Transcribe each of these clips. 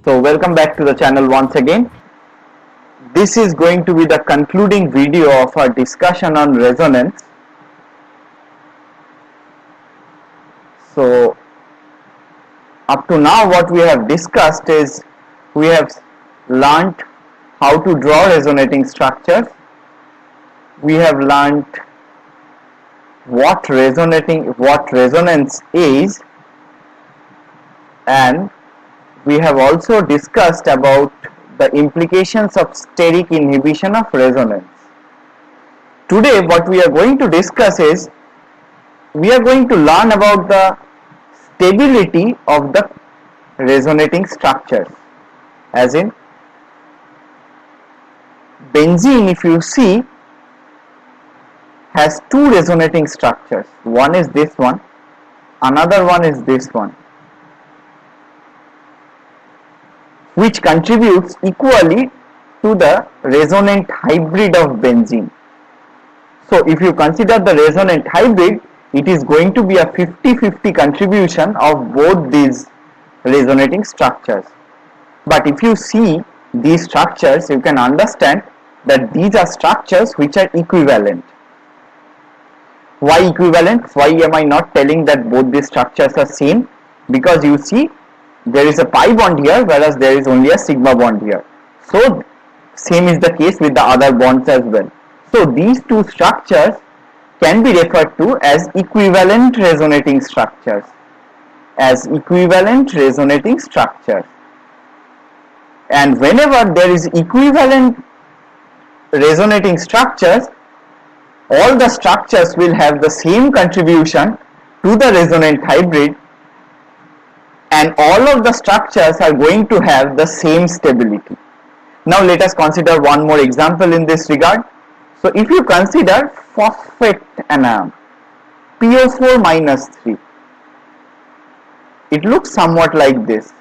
So welcome back to the channel once again. This is going to be the concluding video of our discussion on resonance. So up to now what we have discussed is we have learnt how to draw resonating structures. We have learnt what resonance is, and we have also discussed about the implications of steric inhibition of resonance. Today what we are going to discuss is we are going to learn about the stability of the resonating structures. As in benzene, if you see, has two resonating structures. One is this one, another one is this one, which contributes equally to the resonant hybrid of benzene. So if you consider the resonant hybrid, it is going to be a 50-50 contribution of both these resonating structures. But if you see these structures, you can understand that these are structures which are equivalent. Why equivalent? Why am I not telling that both these structures are same? Because you see, there is a pi bond here, whereas there is only a sigma bond here. So same is the case with the other bonds as well. So these two structures can be referred to as equivalent resonating structures. And whenever there is equivalent resonating structures, all the structures will have the same contribution to the resonant hybrid, and all of the structures are going to have the same stability. Now let us consider one more example in this regard. So if you consider phosphate anion, PO4 - 3, it looks somewhat like this.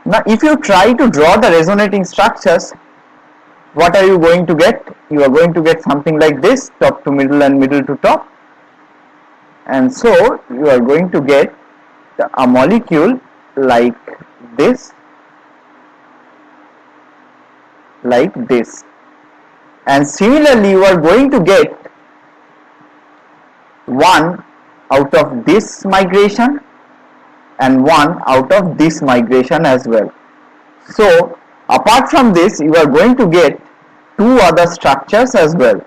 Now if you try to draw the resonating structures, what are you going to get? You are going to get something like this, top to middle and middle to top. And so you are going to get a molecule like this, and similarly you are going to get one out of this migration and one out of this migration as well. So apart from this, you are going to get two other structures as well.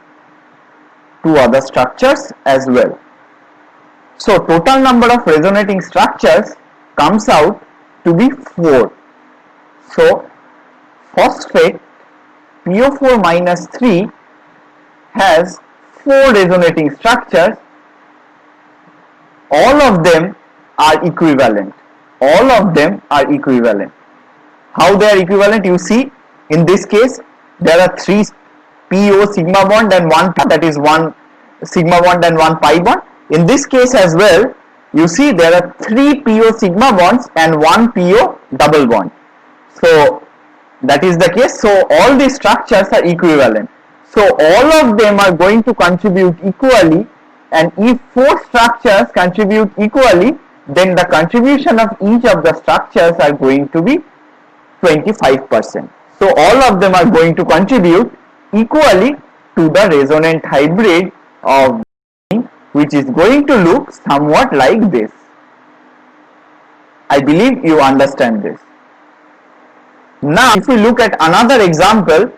So total number of resonating structures comes out to be 4. So phosphate PO4 - 3 has 4 resonating structures. All of them are equivalent. How they are equivalent? You see, in this case there are 3 PO sigma bond and 1, that is 1 sigma bond and 1 pi bond. In this case as well, you see there are 3 PO sigma bonds and 1 PO double bond. So that is the case. So all these structures are equivalent. So all of them are going to contribute equally, and if 4 structures contribute equally, then the contribution of each of the structures are going to be 25%. So all of them are going to contribute equally to the resonant hybrid of, which is going to look somewhat like this. I believe you understand this. Now if we look at another example,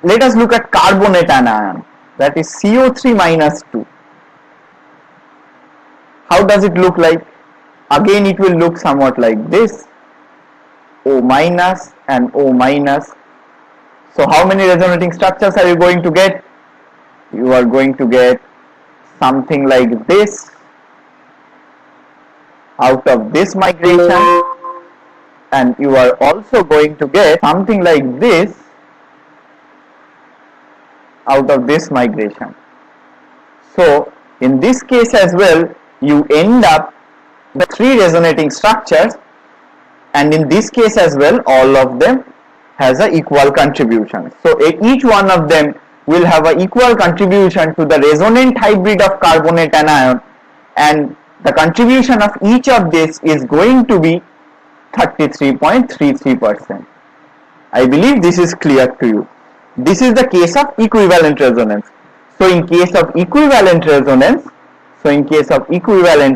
let us look at carbonate anion, that is CO3 - 2. How does it look like? Again it will look somewhat like this, O- and O-. So how many resonating structures are you going to get? You are going to get something like this out of this migration, and you are also going to get something like this out of this migration. So in this case as well, you end up with 3 resonating structures, and in this case as well, all of them has a equal contribution. So each one of them will have an equal contribution to the resonant hybrid of carbonate anion, and the contribution of each of this is going to be 33.33%. I believe this is clear to you. This is the case of equivalent resonance. So in case of equivalent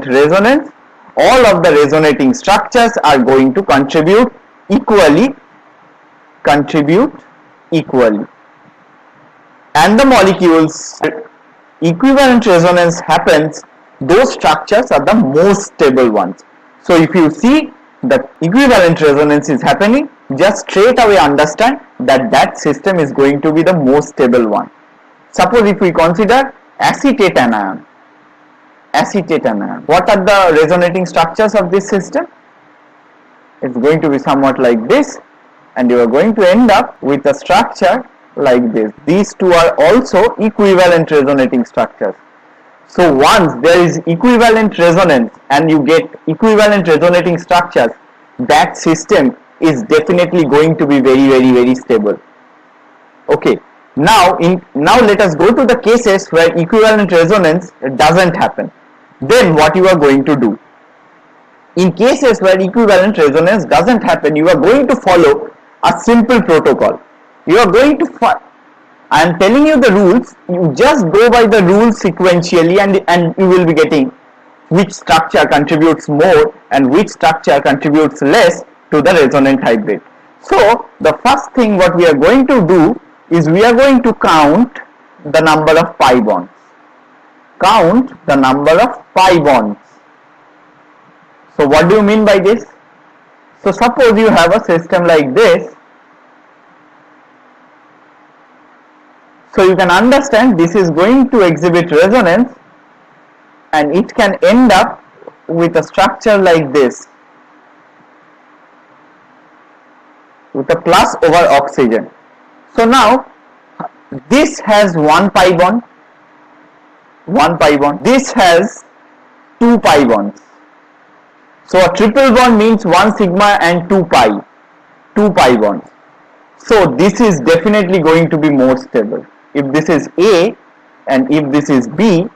resonance, all of the resonating structures are going to contribute equally, and the molecules equivalent resonance happens, those structures are the most stable ones. So if you see that equivalent resonance is happening, just straight away understand that that system is going to be the most stable one. Suppose if we consider acetate anion, what are the resonating structures of this system? It's going to be somewhat like this, and you are going to end up with a structure like this. These two are also equivalent resonating structures. So once there is equivalent resonance and you get equivalent resonating structures, that system is definitely going to be very stable. Okay, now let us go to the cases where equivalent resonance doesn't happen. Then what you are going to do? In cases where equivalent resonance doesn't happen, you are going to follow a simple protocol. I am telling you the rules, you just go by the rules sequentially, and you will be getting which structure contributes more and which structure contributes less to the resonant hybrid. So the first thing what we are going to do is we are going to count the number of pi bonds. So what do you mean by this? So suppose you have a system like this. So you can understand this is going to exhibit resonance, and it can end up with a structure like this, with a plus over oxygen. So now this has 1 pi bond, this has 2 pi bonds. So a triple bond means 1 sigma and 2 pi bonds. So this is definitely going to be more stable. If this is A and if this is B,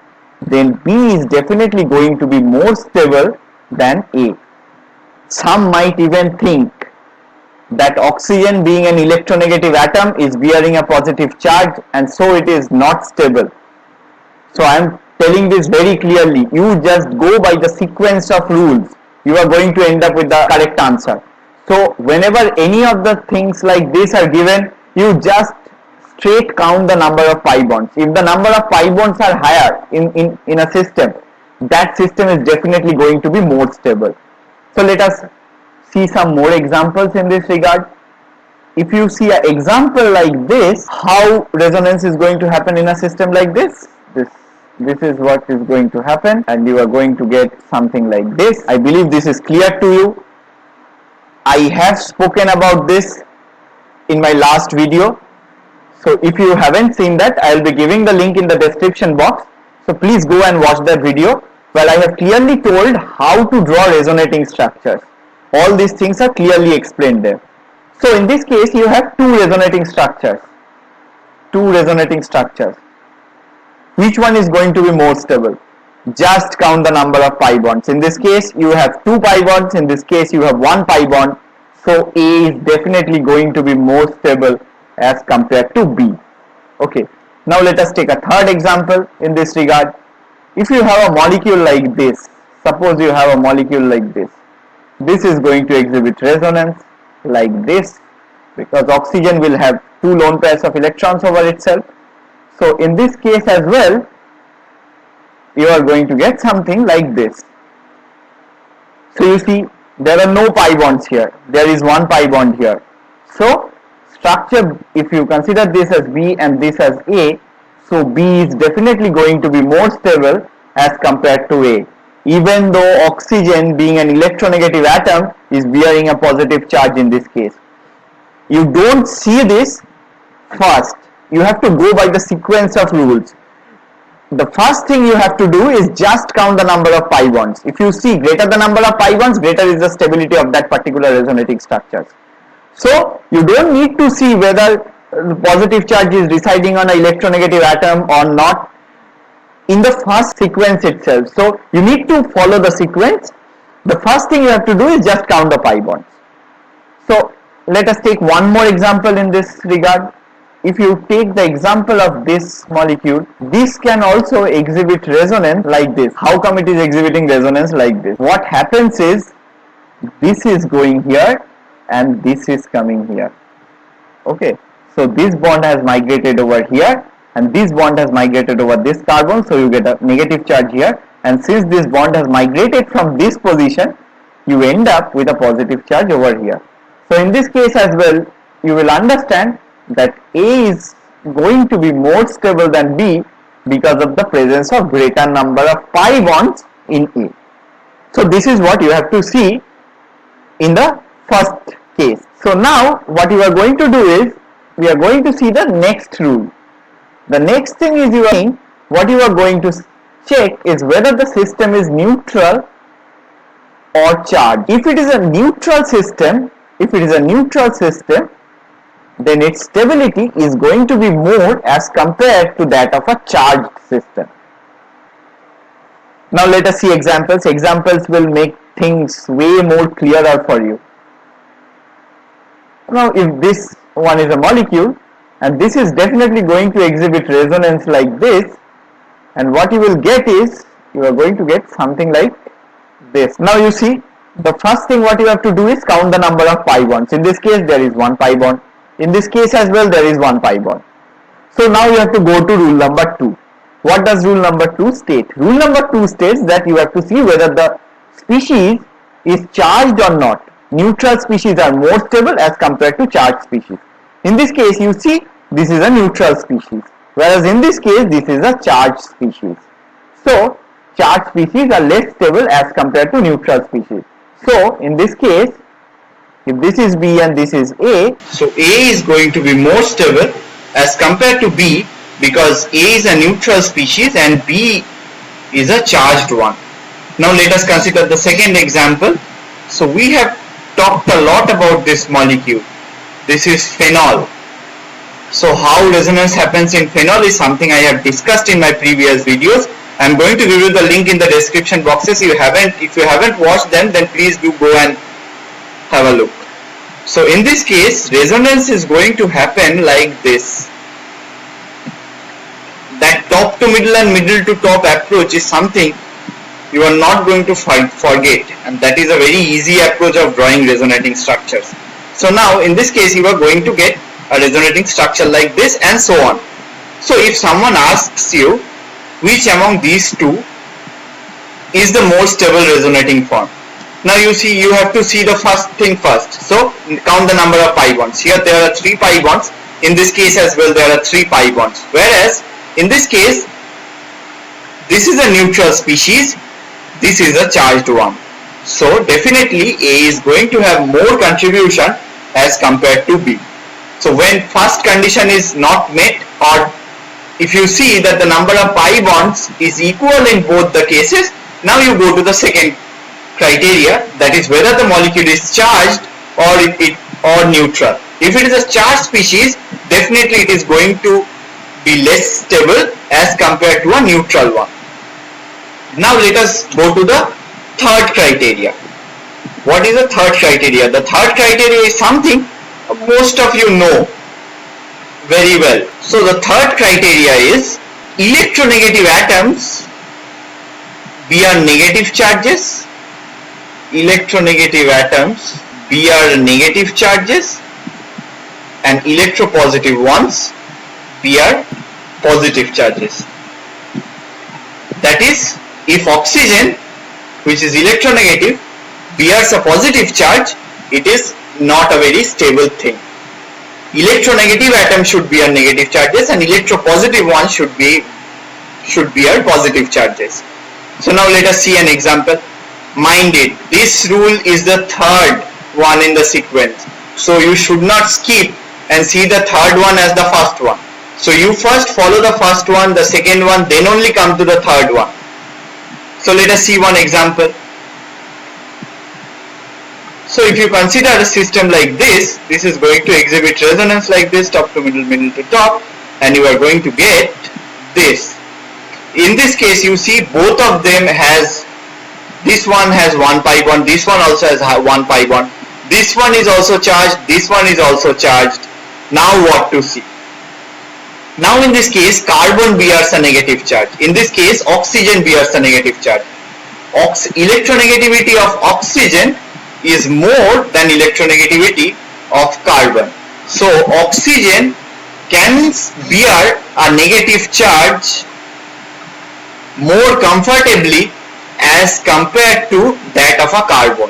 then B is definitely going to be more stable than A. Some might even think that oxygen, being an electronegative atom, is bearing a positive charge, and so it is not stable. So I am telling this very clearly. You just go by the sequence of rules. You are going to end up with the correct answer. So whenever any of the things like this are given, you just straight count the number of pi bonds. If the number of pi bonds are higher in a system, that system is definitely going to be more stable. So let us see some more examples in this regard. If you see an example like this, how resonance is going to happen in a system like this, this is what is going to happen, and you are going to get something like this. I believe this is clear to you. I have spoken about this in my last video. So if you haven't seen that, I will be giving the link in the description box. So please go and watch that video where I have clearly told how to draw resonating structures. All these things are clearly explained there. So in this case, you have two resonating structures. Which one is going to be more stable? Just count the number of pi bonds. In this case, you have 2 pi bonds. In this case, you have 1 pi bond. So A is definitely going to be more stable as compared to B. Okay. Now let us take a third example in this regard. If you have a molecule like this, suppose you have a molecule like this. This is going to exhibit resonance like this, because oxygen will have 2 lone pairs of electrons over itself. So in this case as well, you are going to get something like this. So you see, there are no pi bonds here. There is 1 pi bond here. So structure, if you consider this as B and this as A, so B is definitely going to be more stable as compared to A, even though oxygen, being an electronegative atom, is bearing a positive charge in this case. You don't see this first. You have to go by the sequence of rules. The first thing you have to do is just count the number of pi bonds. If you see greater the number of pi bonds, greater is the stability of that particular resonating structures. So you don't need to see whether the positive charge is residing on an electronegative atom or not in the first sequence itself. So you need to follow the sequence. The first thing you have to do is just count the pi bonds. So let us take one more example in this regard. If you take the example of this molecule, this can also exhibit resonance like this. How come it is exhibiting resonance like this? What happens is, this is going here and this is coming here. Okay, so this bond has migrated over here and this bond has migrated over this carbon, so you get a negative charge here, and since this bond has migrated from this position, you end up with a positive charge over here. So in this case as well, you will understand that A is going to be more stable than B because of the presence of greater number of pi bonds in A. So this is what you have to see in the first case. So now what you are going to do is, we are going to see the next rule. The next thing is, what you are going to check is whether the system is neutral or charged. If it is a neutral system, then its stability is going to be more as compared to that of a charged system. Now let us see examples. Examples will make things way more clearer for you. Now if this one is a molecule and this is definitely going to exhibit resonance like this, and what you will get is, you are going to get something like this. Now you see, the first thing what you have to do is count the number of pi bonds. In this case there is one pi bond. In this case as well there is one pi bond. So now you have to go to rule number 2. What does rule number 2 state? Rule number 2 states that you have to see whether the species is charged or not. Neutral species are more stable as compared to charged species. In this case you see, this is a neutral species, whereas in this case this is a charged species. So charged species are less stable as compared to neutral species. So in this case, if this is B and this is A, so A is going to be more stable as compared to B because A is a neutral species and B is a charged one. Now let us consider the second example. So we have talked a lot about this molecule. This is phenol. So how resonance happens in phenol is something I have discussed in my previous videos. I am going to give you the link in the description boxes. If you haven't watched them, then please do go and have a look. So in this case, resonance is going to happen like this. That top to middle and middle to top approach is something you are not going to forget, and that is a very easy approach of drawing resonating structures. So now in this case you are going to get a resonating structure like this and so on. So if someone asks you which among these two is the more stable resonating form, now you see, you have to see the first thing first. So count the number of pi bonds. Here there are 3 pi bonds. In this case as well there are 3 pi bonds. Whereas in this case, this is a neutral species, this is a charged one. So definitely A is going to have more contribution as compared to B. So when first condition is not met, or if you see that the number of pi bonds is equal in both the cases, now you go to the second criteria, that is whether the molecule is charged or neutral. If it is a charged species, definitely it is going to be less stable as compared to a neutral one. Now let us go to the third criteria. What is the third criteria? The third criteria is something most of you know very well. So the third criteria is, electronegative atoms bear negative charges, electronegative atoms bear negative charges, and electropositive ones bear positive charges. That is, if oxygen, which is electronegative, bears a positive charge, it is not a very stable thing. Electronegative atoms should bear negative charges and electropositive ones should bear positive charges. So now let us see an example. Mind it, this rule is the third one in the sequence. So you should not skip and see the third one as the first one. So you first follow the first one, the second one, then only come to the third one. So let us see one example. So if you consider a system like this is going to exhibit resonance like this, top to middle, middle to top, and you are going to get this. In this case you see both of them has, this one has 1 pi bond, this one also has 1 pi bond. This one is also charged, this one is also charged. Now what to see? Now in this case, carbon bears a negative charge. In this case, oxygen bears a negative charge. Electronegativity of oxygen is more than electronegativity of carbon. So oxygen can bear a negative charge more comfortably as compared to that of a carbon.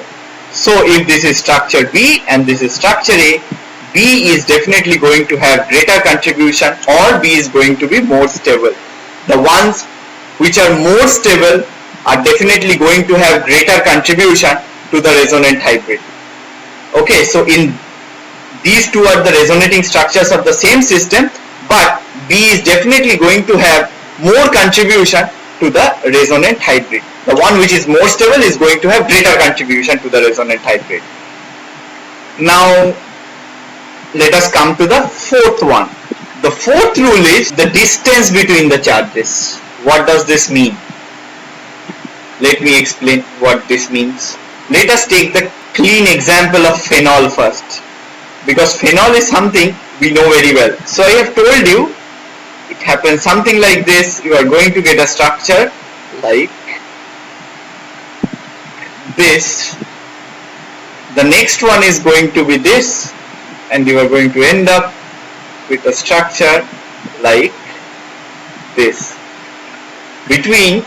So if this is structure B and this is structure A, B is definitely going to have greater contribution, or B is going to be more stable. The ones which are more stable are definitely going to have greater contribution to the resonant hybrid. Okay, so in these two are the resonating structures of the same system, but B is definitely going to have more contribution to the resonant hybrid. The one which is more stable is going to have greater contribution to the resonant hybrid. Now let us come to the fourth one. The fourth rule is the distance between the charges. What does this mean? Let me explain what this means. Let us take the clean example of phenol first, because phenol is something we know very well. So I have told you it happens something like this. You are going to get a structure like this. The next one is going to be this, and you are going to end up with a structure like this. Between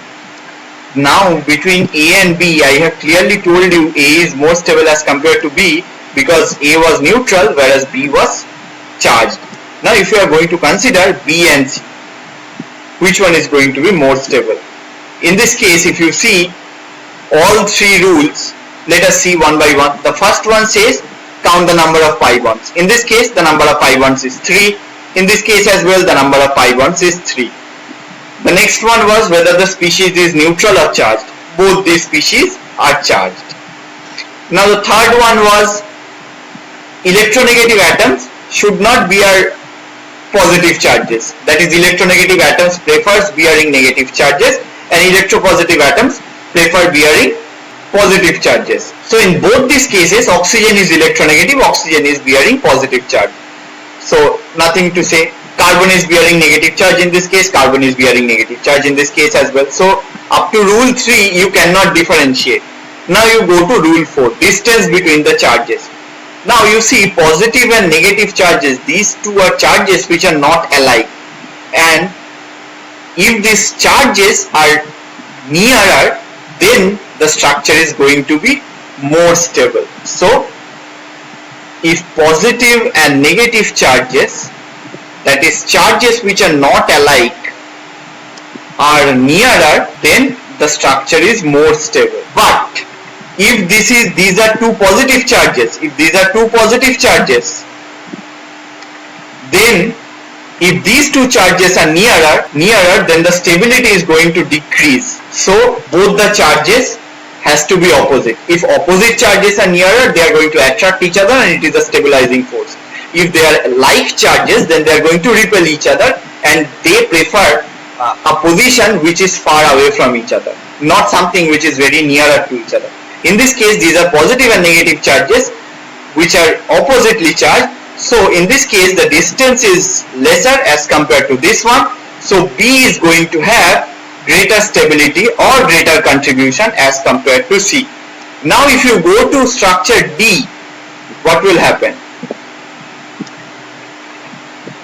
A and B, I have clearly told you A is more stable as compared to B, because A was neutral whereas B was charged. Now if you are going to consider B and C, which one is going to be more stable? In this case, if you see all three rules, let us see one by one. The first one says count the number of pi bonds. In this case, the number of pi bonds is 3. In this case as well, the number of pi bonds is 3. The next one was whether the species is neutral or charged. Both these species are charged. Now the third one was electronegative atoms should not bear positive charges. That is, electronegative atoms prefers bearing negative charges, and electropositive atoms prefer bearing positive charges. So in both these cases, oxygen is electronegative, oxygen is bearing positive charge. So nothing to say. Carbon is bearing negative charge in this case, carbon is bearing negative charge in this case as well. So up to rule 3 you cannot differentiate. Now you go to rule 4, distance between the charges. Now you see positive and negative charges, these two are charges which are not alike, and if these charges are nearer, then the structure is going to be more stable. So if positive and negative charges, that is charges which are not alike, are nearer, then the structure is more stable. But if these are two positive charges, then if these two charges are nearer, then the stability is going to decrease. So both the charges has to be opposite. If opposite charges are nearer, they are going to attract each other and it is a stabilizing force. If they are like charges, then they are going to repel each other, and they prefer a position which is far away from each other, not something which is very nearer to each other. In this case, these are positive and negative charges which are oppositely charged. So in this case, the distance is lesser as compared to this one. So B is going to have greater stability or greater contribution as compared to C. Now if you go to structure D, what will happen?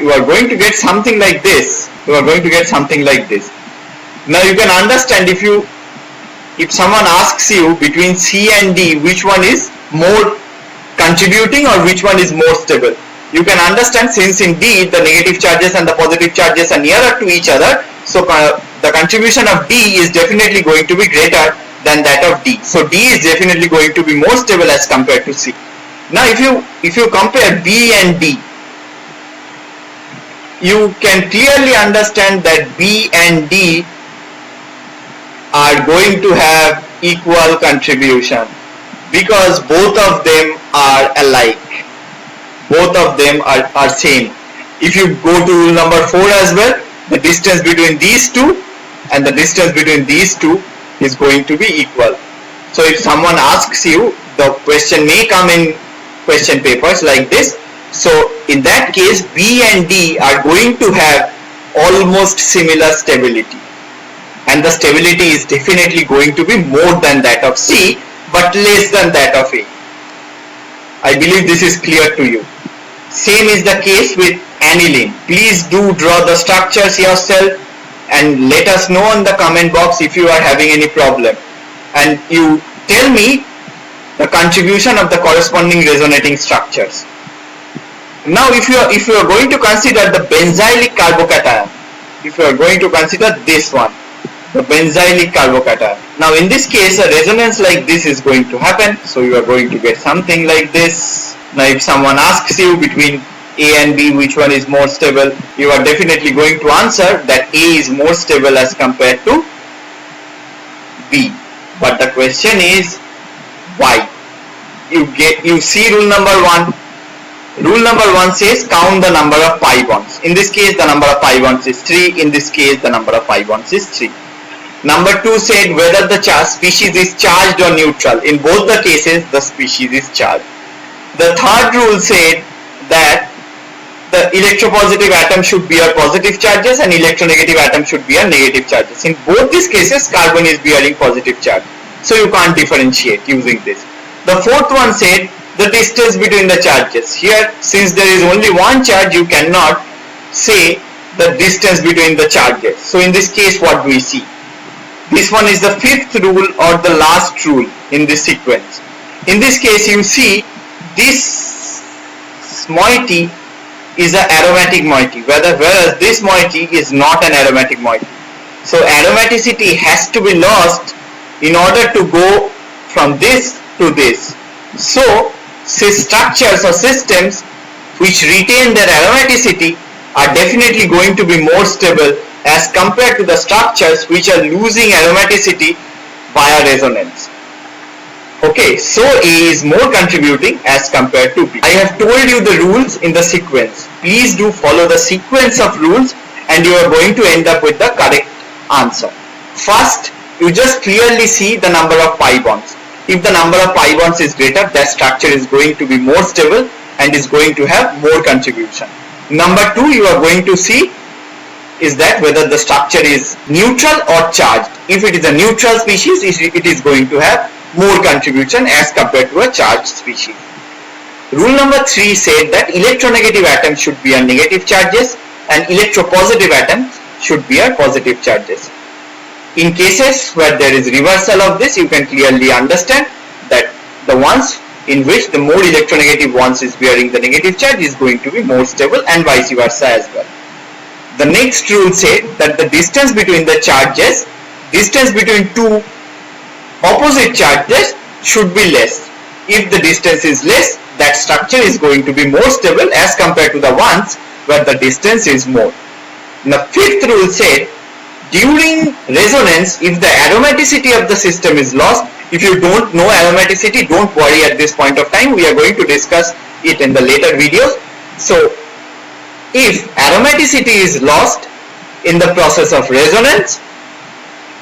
You are going to get something like this. Now you can understand, if someone asks you between C and D, which one is more contributing or which one is more stable, you can understand, since in D the negative charges and the positive charges are nearer to each other, so the contribution of D is definitely going to be greater than that of D. So D is definitely going to be more stable as compared to C. Now if you compare B and D, you can clearly understand that B and D are going to have equal contribution, because both of them are alike. Both of them are same. If you go to rule number 4 as well, the distance between these two and the distance between these two is going to be equal. So if someone asks you, the question may come in question papers like this. So in that case, B and D are going to have almost similar stability, and the stability is definitely going to be more than that of C but less than that of A. I believe this is clear to you. Same is the case with aniline. Please do draw the structures yourself and let us know in the comment box if you are having any problem, and you tell me the contribution of the corresponding resonating structures. Now if you are going to consider the benzylic carbocation, if you are going to consider this one, the benzylic carbocation. Now in this case a resonance like this is going to happen, so you are going to get something like this. Now if someone asks you between A and B which one is more stable, you are definitely going to answer that A is more stable as compared to B. But the question is why? You see rule number 1. Rule number 1 says count the number of pi bonds. In this case the number of pi bonds is 3. In this case the number of pi bonds is 3. Number 2 said whether the species is charged or neutral. In both the cases the species is charged. The third rule said that the electropositive atom should bear positive charges and electronegative atom should bear negative charges. In both these cases carbon is bearing positive charge, so you can't differentiate using this. The fourth one said the distance between the charges. Here, since there is only one charge, you cannot say the distance between the charges. So in this case what do we see? This one is the fifth rule or the last rule in this sequence. In this case you see this moiety is an aromatic moiety, whereas this moiety is not an aromatic moiety. So aromaticity has to be lost in order to go from this to this. So structures or systems which retain their aromaticity are definitely going to be more stable as compared to the structures which are losing aromaticity via resonance. Okay, so A is more contributing as compared to B. I have told you the rules in the sequence. Please do follow the sequence of rules and you are going to end up with the correct answer. First, you just clearly see the number of pi bonds. If the number of pi bonds is greater, that structure is going to be more stable and is going to have more contribution. Number 2, you are going to see is that whether the structure is neutral or charged. If it is a neutral species, it is going to have more contribution as compared to a charged species. Rule number 3 said that electronegative atoms should bear negative charges and electropositive atoms should bear positive charges. In cases where there is reversal of this, you can clearly understand that the ones in which the more electronegative ones is bearing the negative charge is going to be more stable and vice versa as well. The next rule said that the distance between the charges, distance between two opposite charges should be less. If the distance is less, that structure is going to be more stable as compared to the ones where the distance is more. The fifth rule said during resonance, if the aromaticity of the system is lost, if you don't know aromaticity, don't worry at this point of time. We are going to discuss it in the later videos. So if aromaticity is lost in the process of resonance,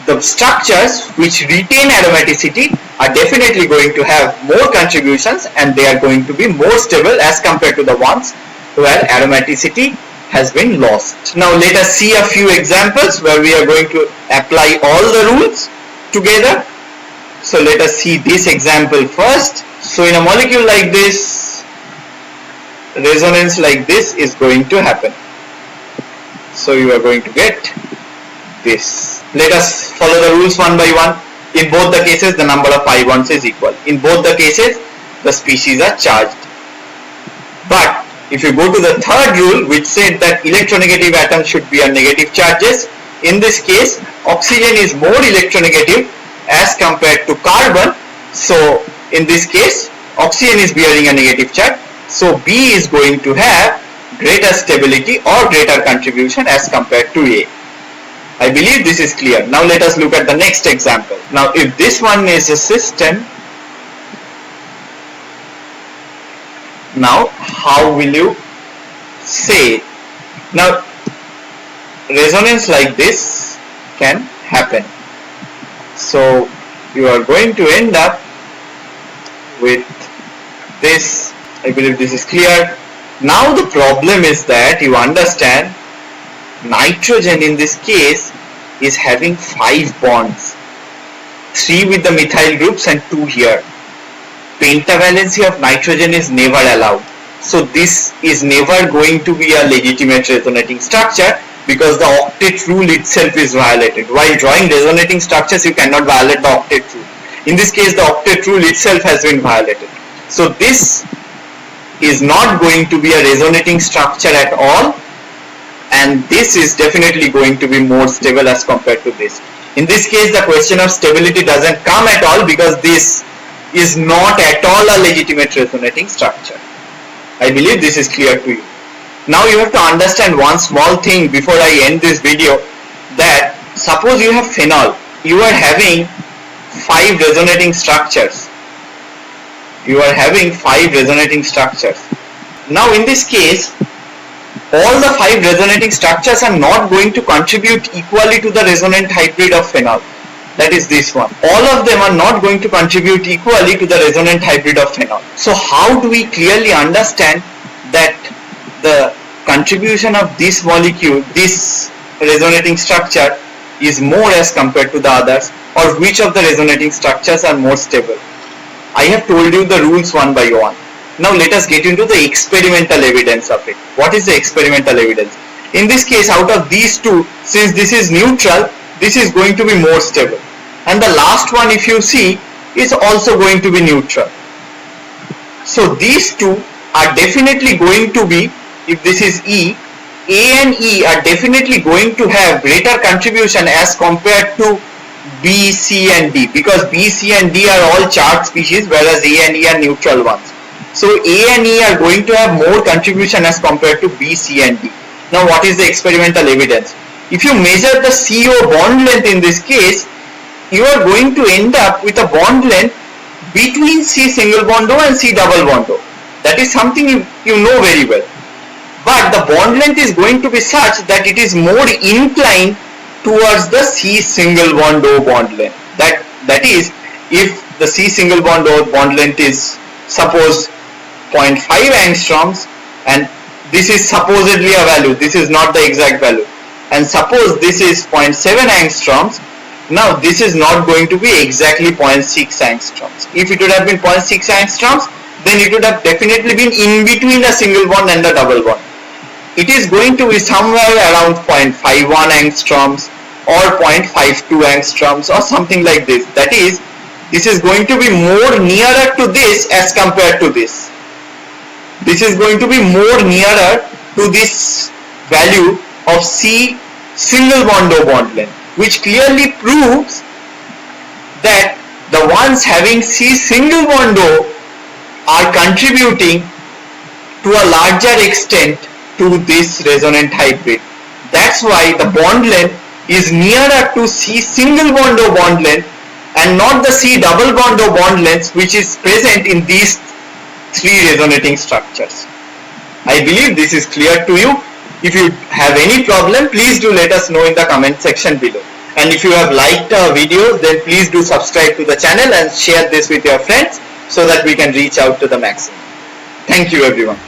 the structures which retain aromaticity are definitely going to have more contributions and they are going to be more stable as compared to the ones where aromaticity has been lost. Now let us see a few examples where we are going to apply all the rules together. So let us see this example first. So in a molecule like this, resonance like this is going to happen. So you are going to get this. Let us follow the rules one by one. In both the cases, the number of pi bonds is equal. In both the cases, the species are charged. But if you go to the third rule, which said that electronegative atoms should bear negative charges, in this case, oxygen is more electronegative as compared to carbon. So in this case, oxygen is bearing a negative charge. So B is going to have greater stability or greater contribution as compared to A. I believe this is clear. Now let us look at the next example. Now if this one is a system, now how will you say it? Now resonance like this can happen. So you are going to end up with this I believe this is clear. Now the problem is that you understand nitrogen in this case is having 5 bonds, 3 with the methyl groups and 2 here. Pentavalency of nitrogen is never allowed. So this is never going to be a legitimate resonating structure because the octet rule itself is violated. While drawing resonating structures, you cannot violate the octet rule. In this case, the octet rule itself has been violated. So this is not going to be a resonating structure at all, and this is definitely going to be more stable as compared to this. In this case, the question of stability doesn't come at all because this is not at all a legitimate resonating structure. I believe this is clear to you. Now you have to understand one small thing before I end this video, that suppose you have phenol, you are having 5 resonating structures. You are having 5 resonating structures. Now in this case, all the 5 resonating structures are not going to contribute equally to the resonant hybrid of phenol. That is this one. All of them are not going to contribute equally to the resonant hybrid of phenol. So how do we clearly understand that the contribution of this molecule, this resonating structure, is more as compared to the others, or which of the resonating structures are more stable? I have told you the rules one by one. Now let us get into the experimental evidence of it. What is the experimental evidence? In this case, out of these two, since this is neutral, this is going to be more stable. And the last one, if you see, is also going to be neutral. So these two are definitely going to be, if this is E, A and E are definitely going to have greater contribution as compared to B, C and D, because B, C and D are all charged species, whereas A and E are neutral ones. So A and E are going to have more contribution as compared to B, C and D. Now what is the experimental evidence? If you measure the CO bond length in this case, you are going to end up with a bond length between C single bond O and C double bond O. That is something you know very well. But the bond length is going to be such that it is more inclined towards the C single bond O bond length. That is, if the C single bond O bond length is suppose 0.5 angstroms, and this is supposedly a value, this is not the exact value, and suppose this is 0.7 angstroms, now this is not going to be exactly 0.6 angstroms. If it would have been 0.6 angstroms, then it would have definitely been in between the single bond and the double bond. It is going to be somewhere around 0.51 angstroms or 0.52 angstroms or something like this. That is, this is going to be more nearer to this as compared to this. This is going to be more nearer to this value of C single bond O bond length, which clearly proves that the ones having C single bond O are contributing to a larger extent to this resonant hybrid. That's why the bond length is nearer to C single bond O bond length and not the C double bond O bond length, which is present in these 3 resonating structures. I believe this is clear to you. If you have any problem, please do let us know in the comment section below. And if you have liked our video, then please do subscribe to the channel and share this with your friends so that we can reach out to the maximum. Thank you everyone.